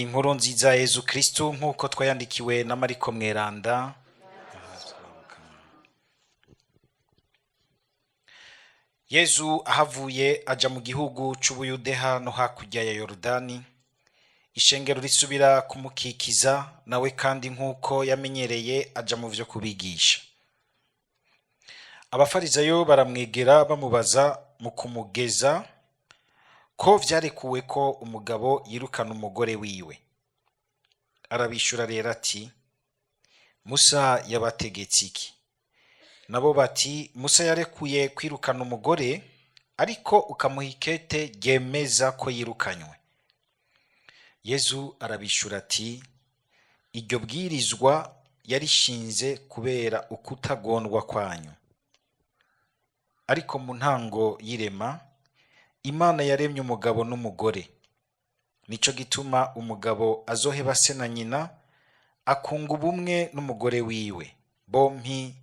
Inkuru nziza ya Yezu Kristu nk'uko twayandikiwe na Mariko Mweranda. Yezu ahavuye aja mu gihugu c'Ubuyudeha no hakurya ya Yorodani, ishengero risubira kumukikiza, nawe kandi nk'uko yamenyereye aja mu vyo kubigisha. Abafarizayo baramwegera bamubaza mu kumugeza ko vyarekuwe ko umugabo yirukana umugore wiwe. Arabishura rero ati, Musa yabategetse iki? Nabo bati, Musa yarekuye kwirukana umugore, ariko ukamuha ikete ryemeza ko yirukanywe. Yezu arabishura ati, iryo bwirizwa yarishinze kubera ukutagondwa kwanyu. Ariko mu ntango y'irema, Imana yaremye umugabo n'umugore. Nico gituma umugabo azoheba se na nyina, akunga ubumwe n'umugore wiwe, bompi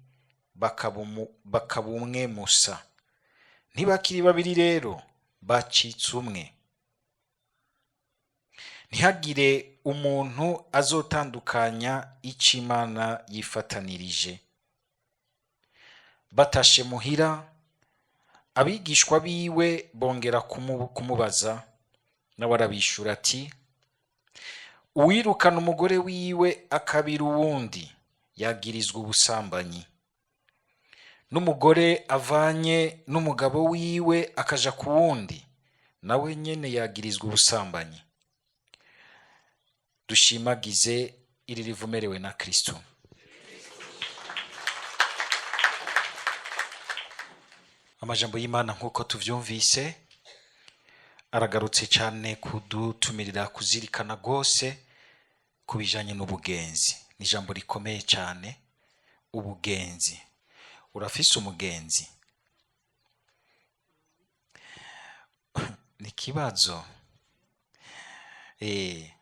bakaba umwe musa. Ntibakiri babiri rero, bacitse umwe. Ntihagire umuntu azotandukanya ico Imana yifatanirije. Batashe muhira, abigishwa biwe bongera kumubaza, nawe arabishura ati, uwirukana umugore wiwe akabira uwundi yagirizwa ubusambanyi. N'umugore avanye n'umugabo wiwe akaja ku wundi, nawe nyene yagirizwa ubusambanyi. Dushimagize iri rivumerewe na Kristo. Amajambo y'Imana nk'uko tuvyumvise aragarutse cyane kudutumirira kuzirikana rwose ku bijanye n'ubugenzi. Ni ijambo rikomeye cyane, ubugenzi. Urafise umugenzi? Ni kibazo.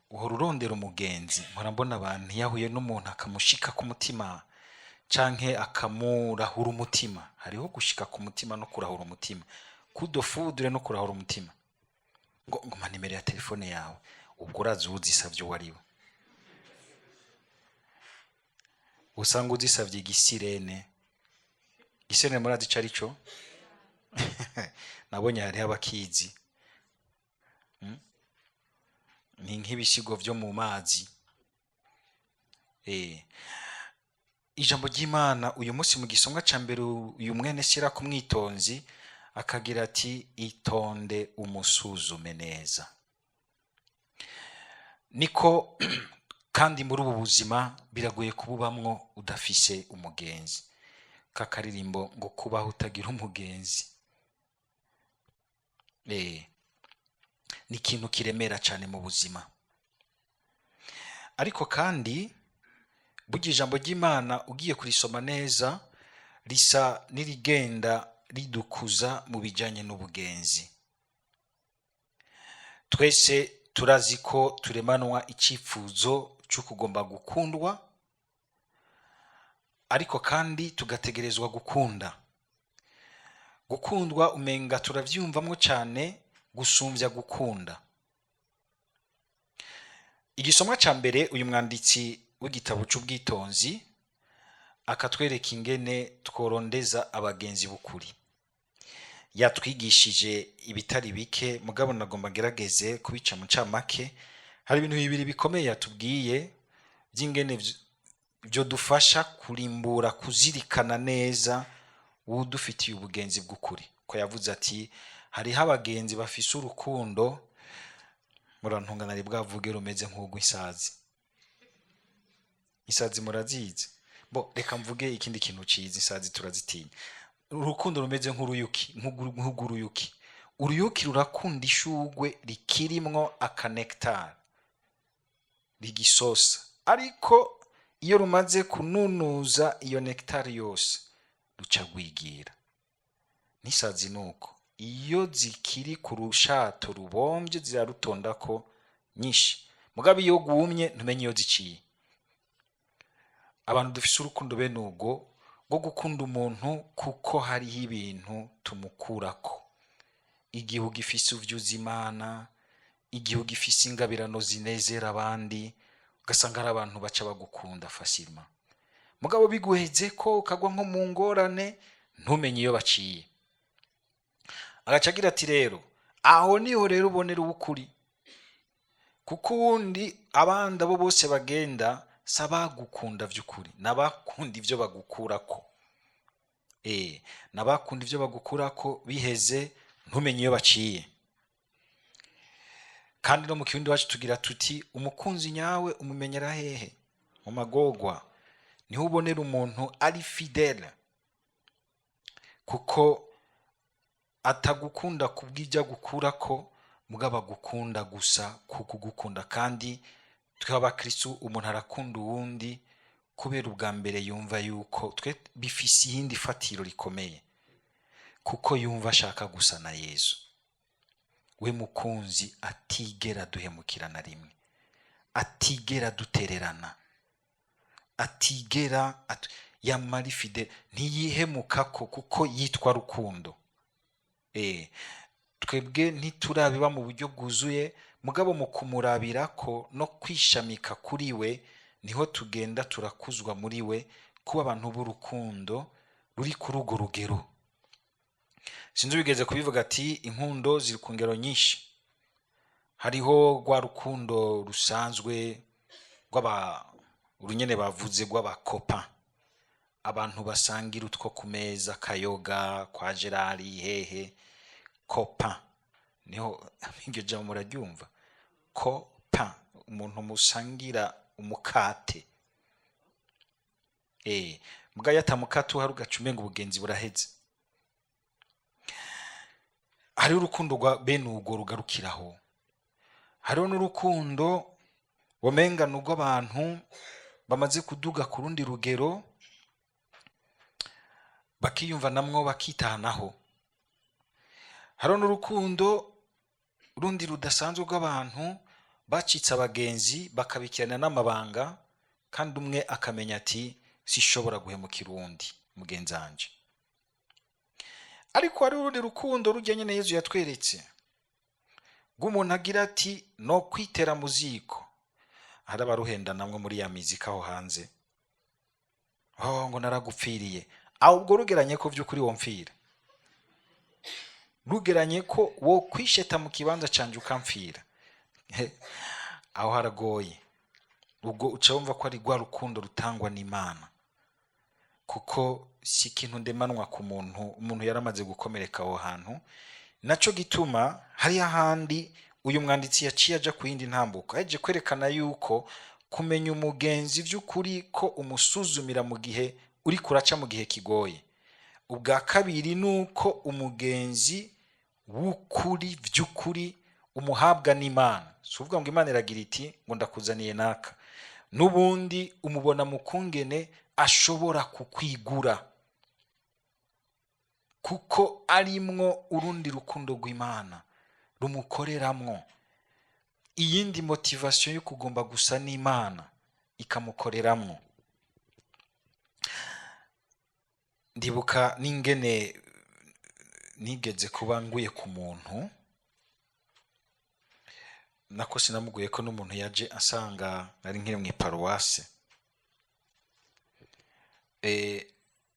Uhora urondera umugenzi. Mpora mbona abantu yahuye n'umuntu akamushika ku mutima canke akamurahura umutima. Hariho gushika ku mutima no kurahura umutima, kudofudure no kurahura umutima. Ngo mpa nimero ya telefone yawe, ubwo urazi uzisavye uwo ariwe. Usanga uzisavye igisirene. Igisirene murazi ico arico? Nabonye hariho abakizi. Ni nk'ibisigo vyo mu mazi. Ijambo ry'Imana uyu munsi mu gisomwa ca mbere, uyu mwene shyira ku mwitonzi akagira ati, itonde umusuzume neza. Niko kandi muri ubu buzima biragoye kububamwo udafise umugenzi. Kakaririmbo ngo kubaho utagira umugenzi ni ikintu kiremera cyane mu buzima. Ariko kandi burya ijambo ry'Imana ugiye kurisoma neza risa n'irigenda ridukuza mu bijanye n'ubugenzi. Twese turazi ko turemanwa icifuzo cyo kugomba gukundwa, ariko kandi tugategerezwa gukunda. Gukundwa umenga turavyumvamwo cyane gusumvya gukunda. Igisomwa ca mbere uyu mwanditsi w'igitabo c'ubwitonzi akatwereka ingene tworondeza abagenzi b'ukuri. Yatwigishije ibitari bike, mugabo nagomba gerageze kubica mu camake. Hari ibintu bibiri bikomeye yatubwiye by'ingene byo dufasha kurimbura, kuzirikana neza udufitiye ubugenzi bw'ukuri. Ko yavuze ati, hariho abagenzi bafise urukundo, murantunga nari bwavuge rumeze nk'urw'isazi. Isazi murazizi? Bo reka mvuge ikindi kintu ciza, isazi turazitinya. Urukundo rumeze nk'uruyuki, nk'uruyuki. Uruyuki rurakunda ishugwe rikirimwo akanectar, rigisosa. Ariko iyo rumaze kununuza iyo nectar yose, ruca rwigira. N'isazi nuko, iyo zikiri ku rushato rubomvye zirarutondako nyinshi, mugabo iyo gwumye ntumenye iyo ziciye. Abantu dufise urukundo bene ubwo bwo gukunda umuntu kuko hariho ibintu tumukurako. Igihe ugifise uvyuza Imana, igihe ugifise ingabirano zinezera abandi ugasanga ari abantu baca bagukunda facilement, mugabo biguheze ko ukagwa nko mu ngorane ntumenye iyo baciye. Agaca agira ati rero aho niho rero ubonera ubukuri, kuko ubundi abandi abo bose bagenda sabagukunda vy'ukuri, nabakunda ivyo bagukurako. Nabakunda ivyo bagukurako biheze ntumenye iyo baciye. Kandi no mu kirundi wacu tugira tuti umukunzi nyawe umumenyera hehe? Mu magorwa. Niho ubonera umuntu ari fidèle, kuko atagukunda kubw'ijya gukurako, mugabo agukunda gusa kukugukunda. Kandi twe abakristo umuntu arakunda uwundi kubera ubwa mbere yumva yuko twe bifise iyindi fatiro rikomeye, kuko yumva ashaka gusa na Yesu. We mukunzi atigera duhemukira na rimwe, atigera dutererana, atigera yamari fidèle, ntiyihemukako kuko yitwa rukundo. Twebwe ntiturabiba mu buryo bwuzuye, mugabo mu kumurabirako no kwishamika kuri we niho tugenda turakuzwa muri we, kuba abantu b'urukundo ruri kuri urwo rugero. Sinzi bigeze kubivuga ati inkundo ziri ku ngero nyinshi. Hariho rwa rukundo rusanzwe urunyene bavuze rw'abakopa, abantu basangira utwo ku meza, kayoga kwa Gerard hehe, kopa niho iryo jambo muraryumva, kopa, umuntu musangira umukate. Muga yatamukate uhari ugacumenga ubugenzi buraheze. Hariho urukundo rwa bene urwo rugarukiraho. Hariho n'urukundo womenga n'ubwo abantu bamaze kuduga ku rundi rugero bakiyumva namwo bakitanaho. Hariho n'urukundo rundi rudasanzwe rw'abantu bacitse abagenzi bakabikirana n'amabanga, kandi umwe akamenya ati sishobora guhemukira uwundi mugenzi wanje. Ariko hari urundi rukundo rujya nyene Yesu yatweretse, rw'umuntu agira ati no kwitera mu ziko. Hari abaruhenda namwe muri ya mizika aho hanze, ngo naragupfiriye. Ahubwo rugeranye ko vy'ukuri womfira, rugeranye ko wo kwisheta mu kibanza canje ukamfira, aho haragoye. Ubwo uca wumva ko ari rwa rukundo rutangwa n'Imana, kuko si ikintu ndemanwa ku umuntu yaramaze gukomereka aho hantu. Naco gituma hari ahandi uyu mwanditsi yaciye aja ku yindi ntambuko, aje kwerekana yuko kumenya umugenzi vy'ukuri ko umusuzumira mu gihe uri kuraca mu gihe kigoye. Ubwa kabiri nuko umugenzi w'ukuri vy'ukuri umuhabwa n'Imana. Suvuga ngo Imana iragira iti ngo ndakuzaniye naka, n'ubundi umubona mu kungene ashobora kukwigura, kuko arimwo urundi rukundo rw'Imana rumukoreramwo. Iyindi motivation yo kugomba gusa n'Imana ikamukoreramwo. Ndibuka n'ingene nigeze kuba nguye ku muntu, nako sinamuguye ko n'umuntu yaje asanga nari nkiri mu iparuwase.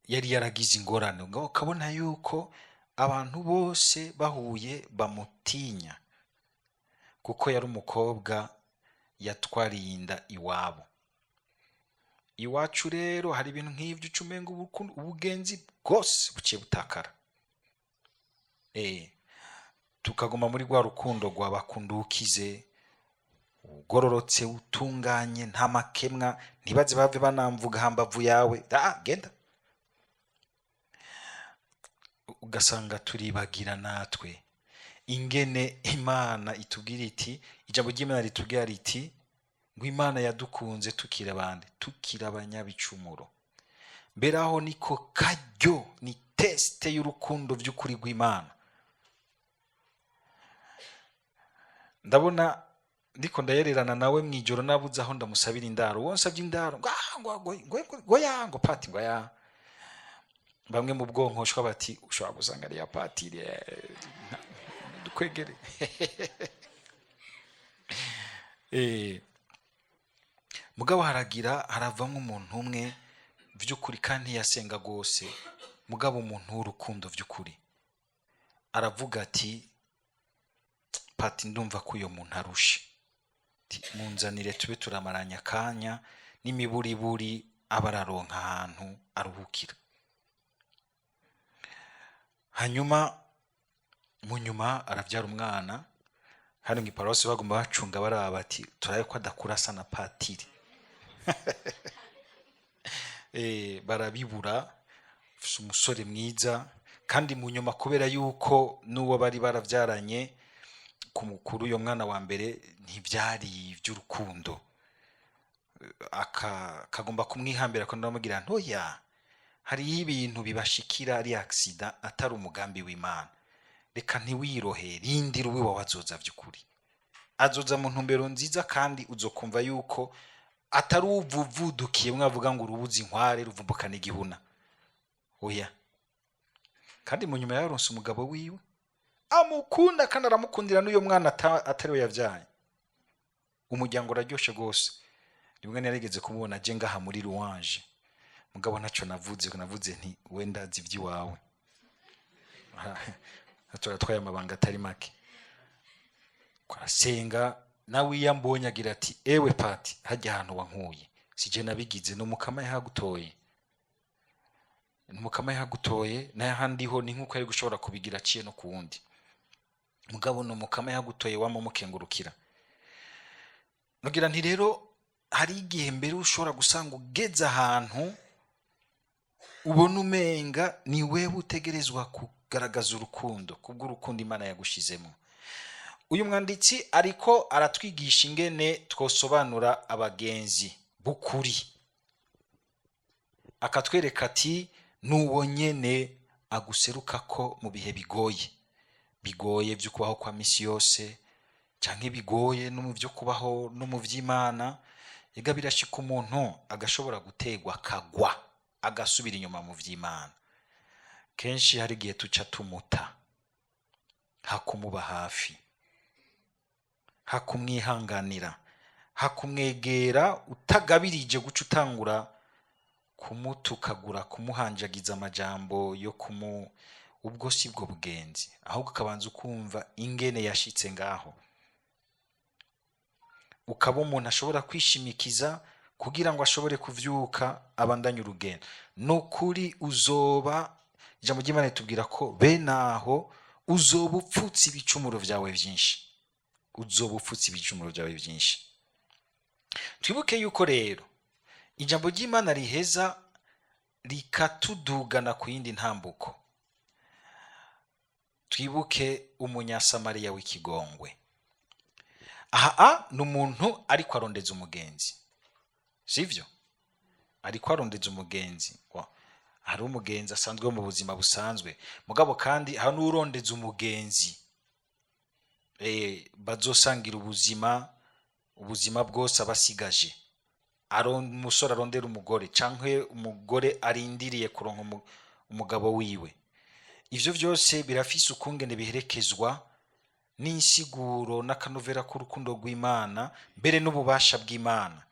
Yari yaragize ingorane, ukabona yuko abantu bose bahuye bamutinya, kuko yari umukobwa yatwariye inda iwabo. Iwacu rero hari ibintu nk'ivyo ucumenga ubugenzi bwose buciye butakara. Tukaguma muri rwa rukundo rwabakundukize, ugororotse, utunganye, nta makemwa, ntibaze bave banamvuga hambavu yawe, genda. Ugasanga turibagira natwe ingene Imana itubwira iti, ijambo ry'Imana ritubwira riti ngo Imana yadukunze tukira abandi, tukira abanyabicumuro. Mbere aho niko karyo, ni teste y'urukundo vy'ukuri rw'Imana. Ndabona ndiko ndayererana nawe mwijoro nabuze aho ndamusabira indaro, wonsabye indaro ngo yango pati ngo ya. Bamwe mu bwonkoshwa bati ushobora gusanga ari ya patiri dukwegere. Eh, mugabo haravamo umuntu umwe by'ukuri kandi ntiyasenga rwose, mugabo umuntu w'urukundo by'ukuri aravuga ati pati ndumva ko uyo muntu arushe, munzanire tube turamaranya akanya n'imiburiburi aba araronka ahantu aruhukira. Hanyuma mu nyuma arabyara umwana. Hano mu iparuwasi bagomba bacunga baraba bati turabe ko adakura asa na patiri. Barabibura, umusore mwiza, kandi mu nyuma kubera yuko n'uwo bari barabyaranye ku mukuru uyo mwana wa mbere ntibyari iby'urukundo, akagomba kumwihambira ko ndamubwira ntoya hariho ibintu bibashikira ari accident atari umugambi w'Imana, reka ntiwirohe, rindira uwi wawe azoza by'ukuri, azoza mu ntumbero nziza kandi uzokumva yuko atari uvuvudukiye mwavuga ngo urubuzi inkware ruvumbukana igihuna. Oya, kandi mu nyuma yaronse umugabo wiwe amukunda kandi aramukundira n'uyo mwana atariwe yavyaye. Umuryango uraryoshe gose. Rimwe narigeze kumubona je ngaha muri Louange, mugabo ntaco navuze nti wenda zivyi wawe. Turatwaye amabanga atari make. Kwarasenga nawe yambonye agira ati ewe pati hajya ahantu wankuye sije nabigize n'umukama yahagutoye, n'umukama yahagutoye n'ahandiho ni nkuko ari gushobora kubigira ciye no kuwundi, mugabo n'umukama yahagutoye wamumukengurukira. Nugira nti rero hari igihe mbere ushobora gusanga ugeze ahantu ubona umenga ni wewe utegerezwa kugaragaza urukundo kubw'urukundo Imana yagushizemo. Uyu mwanditsi ariko aratwigisha ingene twosobanura abagenzi bukuri, akatwereka ati nuwo nyene aguseruka ko mu bihe bigoye byo kubaho kwa misi yose, canke bigoye no mu byo kubaho no mu vy'Imana. Ega birashika umuntu agashobora gutegwa kagwa agasubira inyuma mu vy'Imana. Kenshi hari gihe tuca tumuta, hakumuba hafi, hakumwihanganira, hakumwegera utagabirije guca utangura kumutukagura, kumuhanjagiza amajambo yo ubwo si bwo bugenzi, ahubwo ukabanza ukumva ingene yashitse ngaho, ukaba umuntu ashobora kwishimikiza kugira ngo ashobore kuvyuka abandanye urugendo. Nukuri uzoba, ijambo ry'Imana ritubwira ko benaho uzoba upfutse ibicumuro vyawe vyinshi, uzoba upfutse ibicumuro vyawe vyinshi. Twibuke yuko rero ijambo ry'Imana riheza rikatudugana ku yindi ntambuko. Twibuke umunyasamariya w'ikigongwe. Aha n'umuntu ariko arondeza umugenzi, sivyo? Ariko arondeza umugenzi. Hari umugenzi asanzwe mu buzima busanzwe, mugabo kandi hari n'urondeza umugenzi bazosangira ubuzima bwose abasigaje. Umusore arondera umugore canke umugore arindiriye kuronka umugabo wiwe. Ivyo vyose birafise ukungene biherekezwa n'insiguro n'akanovera k'urukundo rw'Imana, mbere n'ububasha bw'Imana.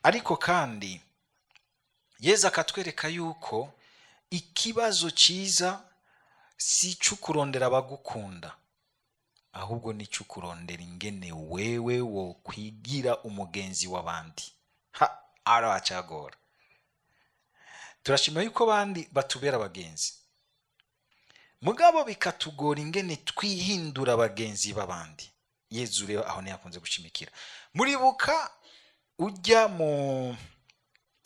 Ariko kandi Yesu akatwereka yuko ikibazo ciza si c'ukurondera abagukunda, ahubwo ni c'ukurondera ingene wewe wo kwigira umugenzi w'abandi. Aracagora. Turashima yuko abandi batubera abagenzi, mugabo bikatugora ingene twihindura abagenzi b'abandi. Yesu rero aho ntiyakunze gushimikira. Muribuka ujya mu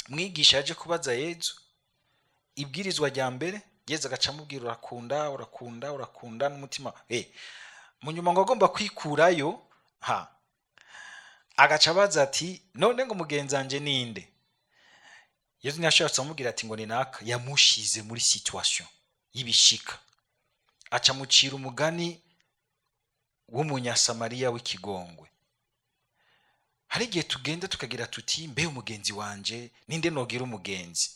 mwigisha yaje kubaza Yesu ibwirizwa rya mbere, Yesu agaca amubwira urakunda n'umutima. Mu nyuma ngo agomba kwikurayo, agaca abaza ati none ngo mugenzi wanje ninde? Yesu ntiyashatse amubwira ati ngo ni naka, yamushize muri situation y'ibishika, aca mucira umugani w'umunyasamariya w'ikigongwe. Hari igihe tugenda tukagira tuti mbe umugenzi wanje ninde nogira umugenzi?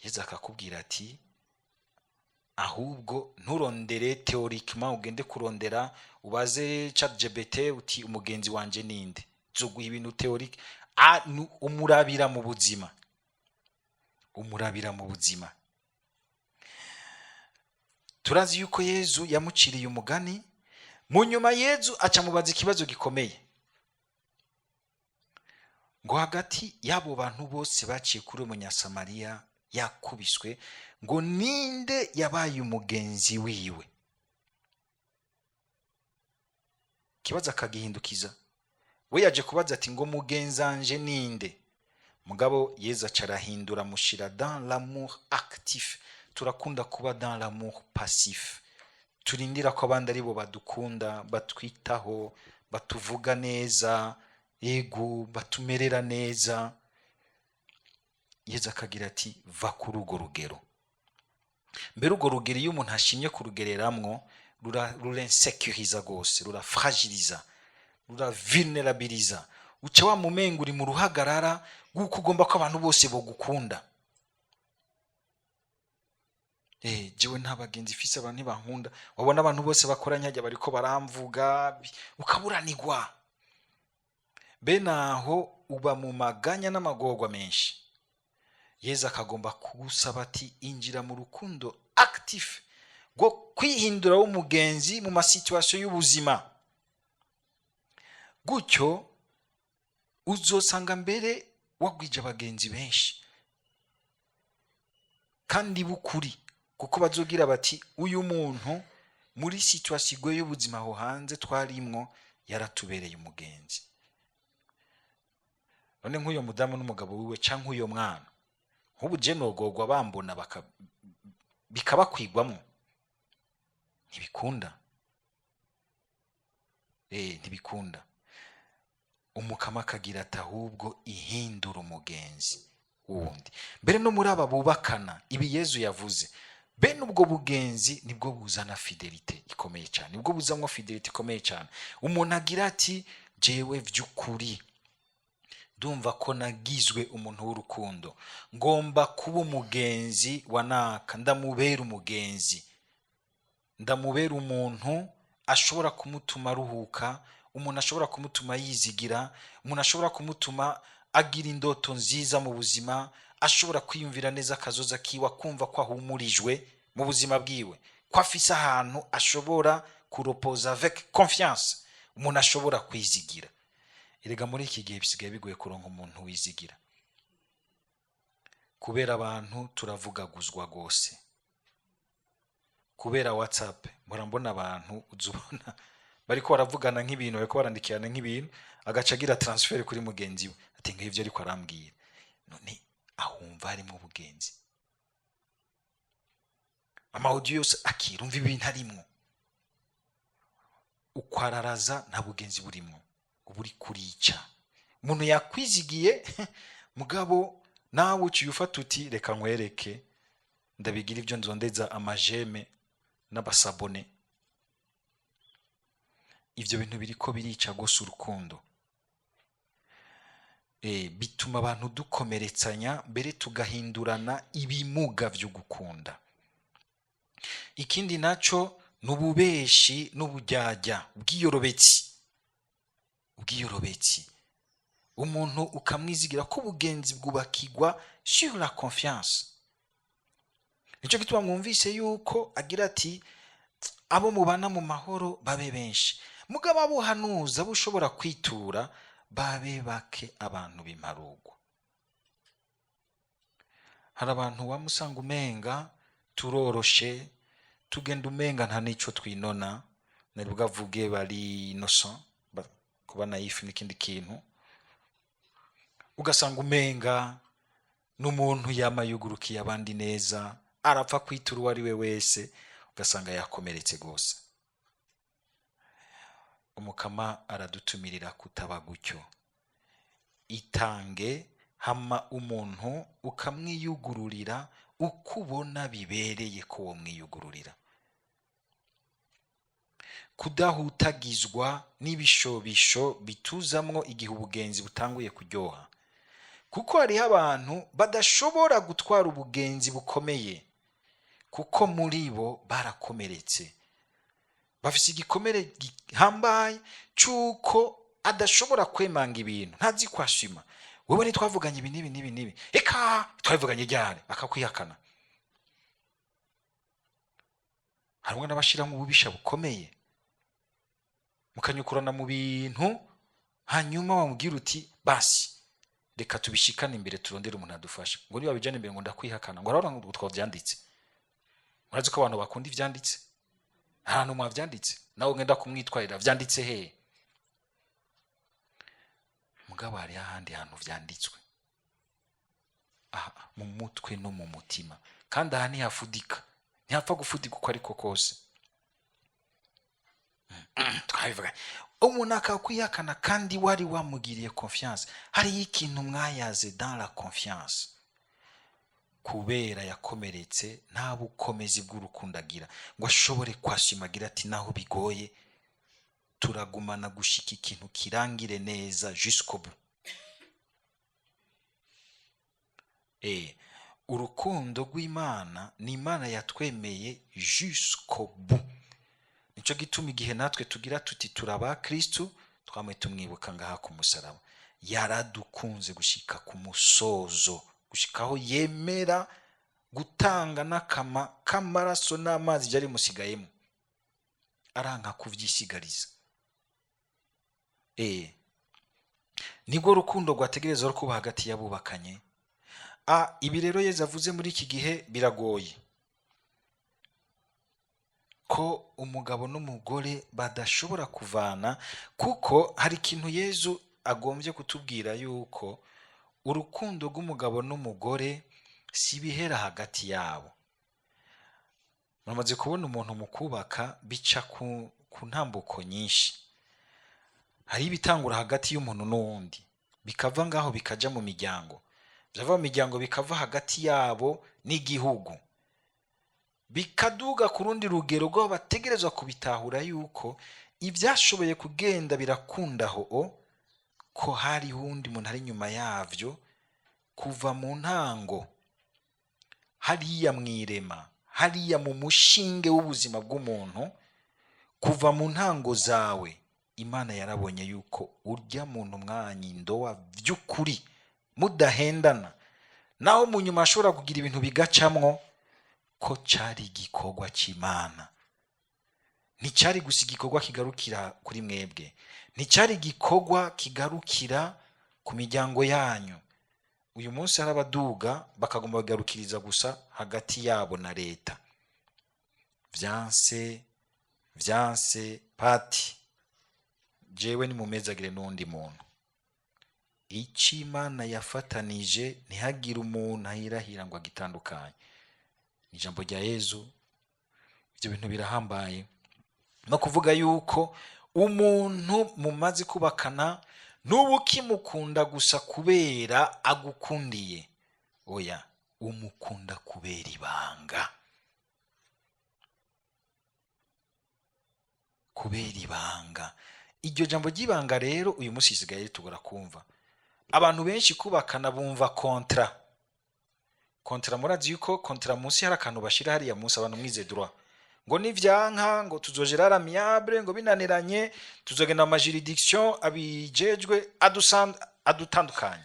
Yesu akakubwira ati ahubwo nturondere théoriquement ugende kurondera ubaze ChatGPT uti umugenzi wanje ninde, zoguha ibintu théorique. Umurabira mu buzima, umurabira mu buzima. Turazi yuko Yezu yamuciriye umugani, mu nyuma Yezu aca mubaza ikibazo gikomeye, ngo hagati y'abo bantu bose baciye kuri umunyasamariya yakubiswe, ngo ninde yabaye umugenzi wiwe? Kibaza akagihindukiza, we yaje kubaza ati ngo mugenzanje ninde? Mugabo Yezu acarahindura mushira dans l'amour actif. Turakunda kuba dans l'amour passif, turindira ko abandi aribo badukunda, batwitaho, batuvuga neza, ego batumerera neza. Yezu akagira ati va kuri urwo rugero. Mbere urwo rugero iyo umuntu ashimye kurugereramwo rurainsécuriza gose, rurafragiliza, ruravulnerabiliza. Uca wa mumenga uri mu ruhagarara guko ugomba ko abantu bose bogukunda. Jewe nta bagenzi fise, abantu ntibankunda. Wabona abantu bose bakoranya ajya bariko baramvuga, ukaburanirwa. Bene aho uba mu maganya n'amagorwa menshi. Yezu akagomba kugusaba ati injira mu rukundo actif go kwihindura w'umugenzi mu masituation y'ubuzima. Gutyo uzosanga mbere wagwije abagenzi benshi kandi bukuri, kuko bazogira bati uyu muntu muri situation igoye y'ubuzima aho hanze twarimwo yaratubereye umugenzi. None nk'uyo mudamu n'umugabo wiwe canke uyo mwana, nk'ubu je nogorwa bambona bikabakwigwamwo, ntibikunda. Ntibikunda. Umukama akagira ati ahubwo ihindura umugenzi wundi. Mbere no muri aba bubakana, ibi Yezu yavuze, bene ubwo bugenzi nibwo buzana fidelite ikomeye cyane, nibwo buzamwo fidelite ikomeye cyane. Umuntu agira ati jewe vy'ukuri ndumva ko nagizwe umuntu w'urukundo, ngomba kuba umugenzi wa naka, ndamubera umugenzi, ndamubera umuntu ashobora kumutuma aruhuka, umuntu ashobora kumutuma yizigira, umuntu ashobora kumutuma agira indoto nziza mu buzima, ashobora kwiyumvira neza akazoza kiwa, kumva ko ahumurijwe mu buzima bwiwe, ko afise ahantu ashobora kuropoza avec confiance, umuntu ashobora kwizigira. Erega muri iki gihe bisigaye bigoye kuronka umuntu wizigira, kubera abantu turavugaguzwa gose, kubera WhatsApp mbona abantu uzubona bariko baravugana nk'ibintu, bariko barandikirana nk'ibintu, agaca agira transfer kuri mugenzi we ati nk'ivyo ariko arambwira. None ahumva harimo ubugenzi, amaudio yose akirumva ibintu harimo, ukwararaza nta bugenzi burimo, uburi kurica. Umuntu yakwizigiye mugabo nawe uciye ufata uti reka nkwereke ndabigira ivyo nzondeza amajeme n'abasabone. Ivyo bintu biriko birica gose urukundo. Bituma abantu dukomeretsanya, mbere tugahindurana ibimuga vyo gukunda. Ikindi naco nububeshi n'ubujyajya, ubwiyorobetsi. Umuntu ukamwizigira ko ubugenzi bwubakigwa sur la confiance. Nico gituma mwumvise yuko agira ati abo mubana mu mahoro babe benshi, mugabo abo hanuza bushobora kwitura babe bake abantu b'imparugo. Hari abantu wamusanga umenga turoroshe, tugenda umenga nta nico twinona, nari bwavuge bari innocent, kuba naif n'ikindi kintu. Ugasanga umenga n'umuntu yamayugurukiye abandi neza, arapfa kwitura uwo ari we wese, ugasanga yakomeretse gose. Umukama aradutumirira kutaba gutyo. Itange hama umuntu ukamwiyugururira ukubona bibereye ko wo mwiyugururira. Kudahutagizwa n'ibishobisho bituzamwo igihe ubugenzi butanguye kuryoha. Kuko hari abantu badashobora gutwara ubugenzi bukomeye kuko muri bo barakomeretse, bafise igikomere gihambaye cy'uko adashobora kwemanga ibintu, ntazi kwashima. Wewe ntitwavuganye ibi n'ibi n'ibi n'ibi, eka twavuganye ryari, akakwihakana. Harimo n'abashira mu bubisha bukomeye, mukanyukurana mu bintu, hanyuma wamubwira uti basi reka tubishikane imbere turondere umuntu adufasha. Ngo niba bijana imbere ngo ndakwihakana, ngo arabona ngo twavyanditse. Murazi ko abantu bakunda ivyanditse, ahantu mwavyanditse nawe ngenda kumwitwarira vyanditse he? Mugabo hari ahandi hantu vyanditswe, mu mutwe no mu mutima, kandi aha ntihafudika, ntihapfa gufudika uko ariko kose. Twabivuga umuntu akakwihakana kandi wari wamugiriye confiance, hari ikintu mwayaze dans la confiance, kubera yakomeretse nta bukomezi bw'urukundo agira ngo ashobore kwashimagira ati naho bigoye turagumana gushika ikintu kirangire neza jusqu'au bout. Urukundo rw'Imana ni Imana yatwemeye jusqu'au bout. Nico gituma igihe natwe tugira tuti turaba Kristo, twamwe tumwibuka ngaha ku musaraba. Yaradukunze gushika ku musozo, gushikaho yemera gutanga n'akama k'amaraso n'amazi byari musigayemo, aranka kuvyisigariza. Nibwo rukundo rwategerezwa kuba hagati y'abubakanye. Ibi rero Yesu avuze muri iki gihe biragoye ko umugabo n'umugore badashobora kuvana, kuko hari ikintu Yesu agombye kutubwira, yuko urukundo rw'umugabo n'umugore si bihera hagati yabo. Muramaze kubona umuntu mu kubaka bica ku ntambuko nyinshi. Hari ibitangura hagati y'umuntu n'uwundi, bikava ngaho bikaja mu miryango, byava mu miryango bikava hagati yabo n'igihugu, bikaduga ku rundi rugero rwo bategerezwa kubitahura yuko ibyashoboye kugenda birakundaho ko hari undi muntu ari nyuma yavyo kuva mu ntango, hariya mwirema, hariya mu mushinge w'ubuzima bw'umuntu, kuva mu ntango zawe. Imana yarabonye yuko urya muntu mwanyi ndoa vy'ukuri mudahendana, naho mu nyuma ashobora kugira ibintu bigacamwo, ko cari igikorwa c'Imana. Nticari gusa igikorwa kigarukira kuri mwebwe, nticari igikorwa kigarukira ku miryango yanyu. Uyu munsi arabaduga bakagomba bagarukiriza gusa hagati yabo na leta. Vyanse pati jewe nimumezagire n'undi muntu. Ici Imana yafatanije ntihagire umuntu ahirahira ngo agitandukanye. Ijambo rya Yesu, ibyo bintu birahambaye. No kuvuga yuko umuntu mumaze kubakana n'ubu kimukunda gusa kubera agukundiye, oya, umukunda kubera ibanga, kubera ibanga. Iryo jambo ry'ibanga rero uyu munsi isigaye tugora kumva. Abantu benshi kubakana bumva kontra. Murazi yuko kontra munsi hari akantu bashira hariya munsi abantu mwize droit, ngo nivyanka ngo tuzojera amiable, ngo binaniranye tuzogenda mu juridiction abijejwe adutandukanye.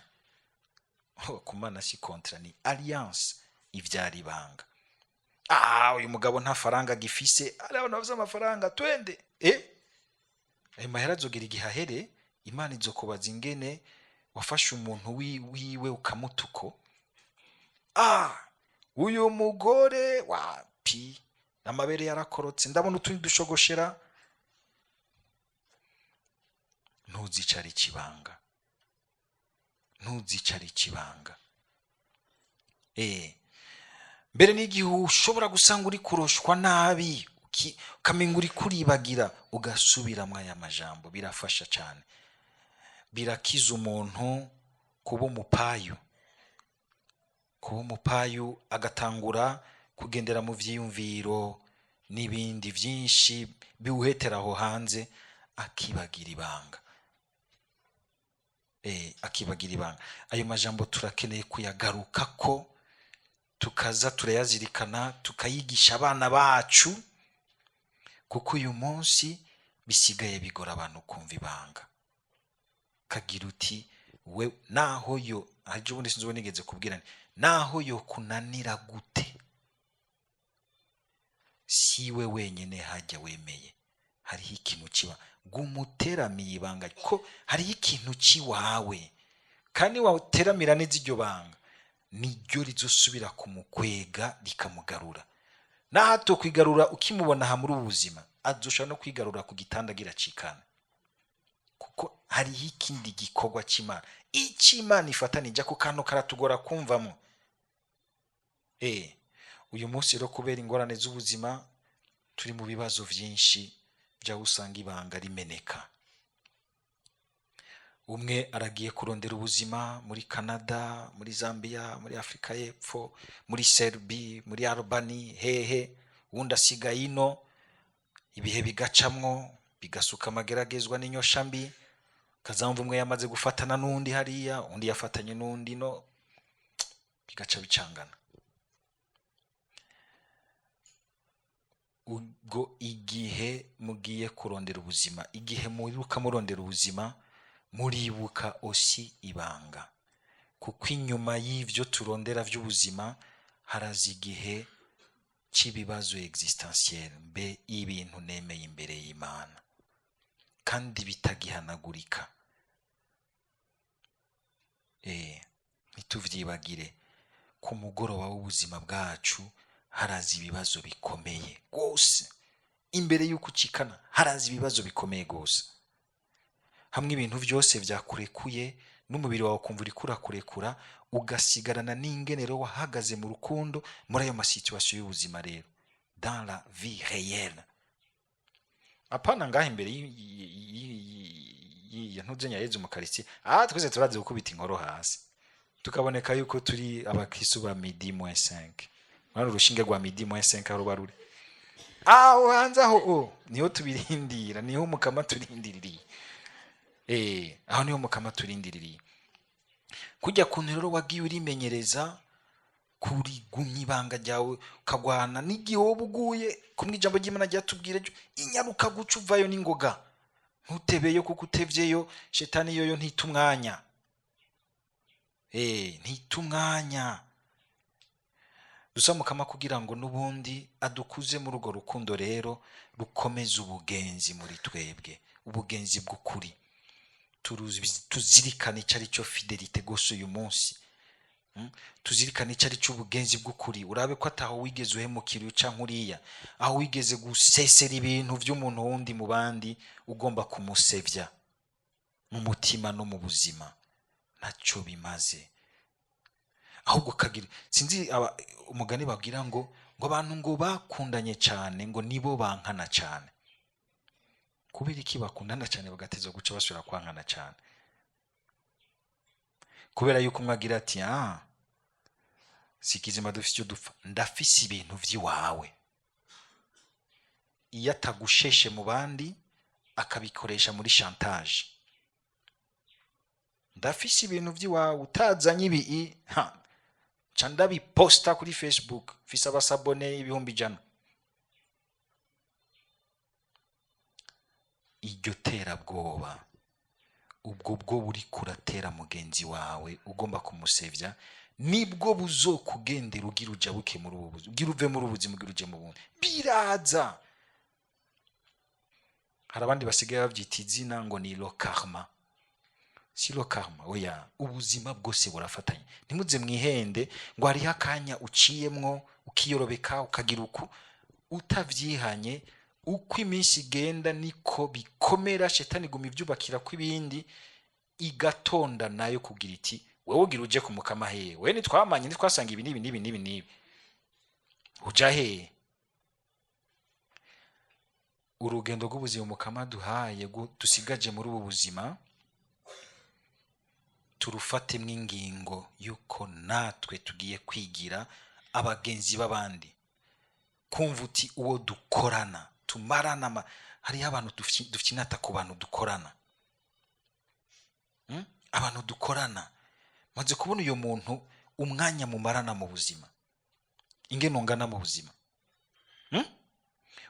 Kumana si kontra, ni alliance ivyara ibanga. Uyu mugabo nta faranga gifise, ari abantu bafite amafaranga twende mahera zogira igihahere. Imana izokubaza ingene wafashe umuntu wiwe ukamutuko. Uyu mugore wapi amabere yarakorotse, ndabona utundi dushogoshera. Ntuzicara ikibanga, ntuzicara ikibanga. Mbere n'igihe ushobora gusanga uri kuroshwa nabi, ukamenga uri kuribagira, ugasubiramo aya majambo. Birafasha cyane, birakiza umuntu kuba umupayu, agatangura kugendera mu vyiyumviro n'ibindi vyinshi biwuhetera aho hanze, akibagira ibanga. Akibagira ibanga. Ayo majambo turakeneye kuyagaruka ko tukaza turayazirikana tukayigisha abana bacu, kuko uyu munsi bisigaye bigora abantu kumva ibanga. Kagira uti we naho yo haje ubundi sinzi nigeze kubwira naho yo kunanira gute, siwe wenyene hajya wemeye, hariho ikintu kiba gumuteramiye ibanga, ko hariho ikintu kiwawe, kandi wateramira neza iryo banga niryo rizosubira kumukwega rikamugarura. Nahato kwigarura ukimubona ha muri ubuzima azosha no kwigarura ku gitanda giracikana, kuko hariho ikindi gikorwa cy'Imana. Imana ifatanije ku kantu karatugora kumvamo. Uyu munsi rero kubera ingorane z'ubuzima turi mu bibazo byinshi bya usanga ibanga rimeneka. Umwe aragiye kurondera ubuzima muri Canada, muri Zambia, muri Afrika y'Epfo, muri Serbia, muri Albania, hehe, undi asigaye ino, ibihe bigacamwo bigasuka amageragezwa n'inyosha mbi, kazamva umwe yamaze gufatana n'undi hariya, undi yafatanye n'undi no, bigaca bicangana. Ubwo igihe mugiye kurondera ubuzima, igihe muriruka murondera ubuzima, muribuka osi ibanga, kuko inyuma y'ivyo turondera vy'ubuzima haraza igihe cy'ibibazo existentiel, mbe ibintu nemeye imbere y'Imana kandi bitagihanagurika. Ntituvyibagire ku mugoroba w'ubuzima bwacu haraza ibibazo bikomeye gose, imbere y'uko ukikana haraza ibibazo bikomeye gose. Hamwe ibintu byose byakurekuye n'umubiri wawe kumva uri kurakurekura, ugasigarana n'ingenero wahagaze mu rukundo muri ayo masituation y'ubuzima. Rero dans la vie réelle, apana ngaho imbere y'intuzenya Yezu mu karitsiye, twese turazi gukubita inkoro hasi tukaboneka yuko turi abakristo ba midi moins 5. Mwana urushinge rwa midi moins 5 aho baruri hanze aho, niho tubirindira, niho mukama turindiririye. Aho niho mukama turindiririye. Kujya kuntu rero wagiye urimenyereza kuri gumya ibanga ryawe, ukagwana n'igihobo uguye kumwe ijambo ry'Imana ryatubwira inyaruka guca uvayo n'ingoga, ntutebeyo kuko utevyeyo shetani yoyo ntitumwanya. Ntitumwanya. Dusaba mukama kugira ngo nubundi adukuze muri urwo rukundo rero rukomeza ubugenzi muri twebwe, ubugenzi bw'ukuri. Tuzirikana icyo ari cyo fidelite gose uyu munsi. Tuzirikana icyo ari cyo ubugenzi bw'ukuri. Urabe ko ataho wigeze uhemukira uca nkuriya, aho wigeze gusesera ibintu by'umuntu wundi mu bandi, ugomba kumusevya mu mutima no mu buzima, ntacyo bimaze. Ahubwo kagira sinzi umugani babwira ngo abantu ngo bakundanye cyane ngo nibo bankana cyane. Kubera iki bakundana cyane bagateza guca basubira kwankana cyane? Kubera yuko mwagira ati sikizima dufite icyo dupfa, ndafise ibintu by'iwawe. Iyo atagusheshe mu bandi akabikoresha muri chantage, ndafise ibintu by'iwawe utazanye ibi canda biposta kuri Facebook, fise abasabone ibihumbi 100. Iryo terabwoba, ubwo bwo buri kuratera mugenzi wawe ugomba kumusevya, nibwo buzokugendera ugira ujabuke muri ubu buzima, ugira uve muri ubuzima ugira uje mu bundi. Biraza. Hari abandi basigaye bavyita izina ngo ni lo karma. Si lo karma, oya, ubuzima bwose burafatanye. Ntimuze mwihende ngo hari akanya uciyemwo ukiyorobeka ukagira uku, utavyihanye. Uko iminsi igenda niko bikomera, shetani guma ivyubakira kw'ibindi, igatonda nayo kugira iti wewe ugira uje ku mukama hehe, we nitwamanye nitwasanga ibi nibi uja hehe? Urugendo rw'ubuzima mukama duhaye dusigaje muri ubu buzima turufatemwo ingingo yuko natwe tugiye kwigira abagenzi b'abandi, kumva uti uwo dukorana tumarana. Hariho abantu dufite inata ku bantu dukorana, abantu dukorana, maze kubona uyu muntu umwanya mumarana mu buzima, ingene ungana mu buzima.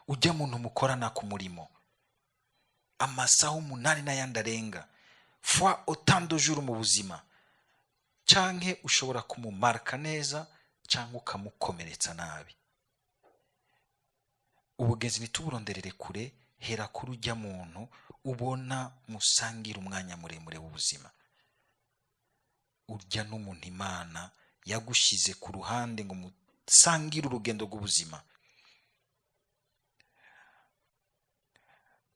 Ujya muntu mukorana ku murimo amasaha 8 n'ayandi arenga fois autant de jours mu buzima, canke ushobora kumumarka neza canke ukamukomeretsa nabi. Ubugenzi nituburonderere kure, hera kuri ujya muntu ubona musangira umwanya muremure w'ubuzima. Urya n'umuntu Imana yagushize ku ruhande ngo musangire urugendo rw'ubuzima.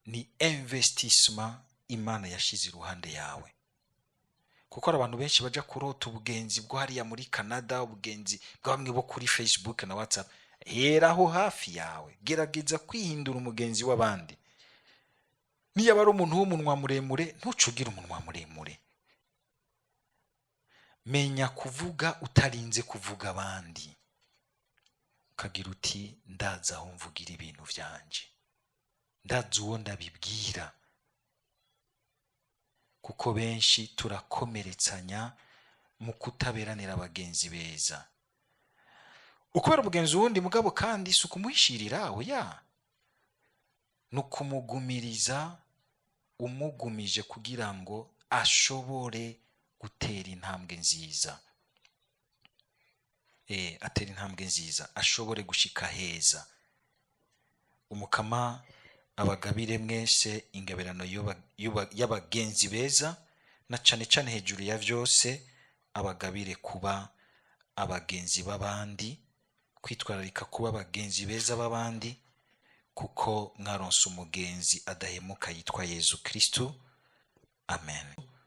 Ni investissement Imana yashize iruhande yawe. Kuko abantu benshi baja kurota ubugenzi bwo hariya muri Canada, ubugenzi bw'amwe bo kuri Facebook na WhatsApp. Heraho hafi yawe, gerageza kwihindura umugenzi w'abandi. Niyo bari umuntu w'umunwa muremure, ntucugire umunwa muremure. Menya kuvuga utarinze kuvuga abandi. Ukagira uti ndaza aho mvugira ibintu vyanje, ndaza uwo ndabibwira. Kuko benshi turakomeretsanya mu kutaberanira abagenzi beza. Ukubera umugenzi wundi mugabo kandi si ukumuhishirira oya, nukumugumiriza, umugumije kugira ngo ashobore gutera intambwe nziza. Atera intambwe nziza, ashobore gushika heza. Umukama abagabire mwese ingabirano y'abagenzi beza, na cane cane hejuru ya vyose abagabire kuba abagenzi b'abandi, kwitwararika kuba abagenzi beza b'abandi, kuko mwaronse umugenzi adahemuka yitwa Yezu Kristo. Amen.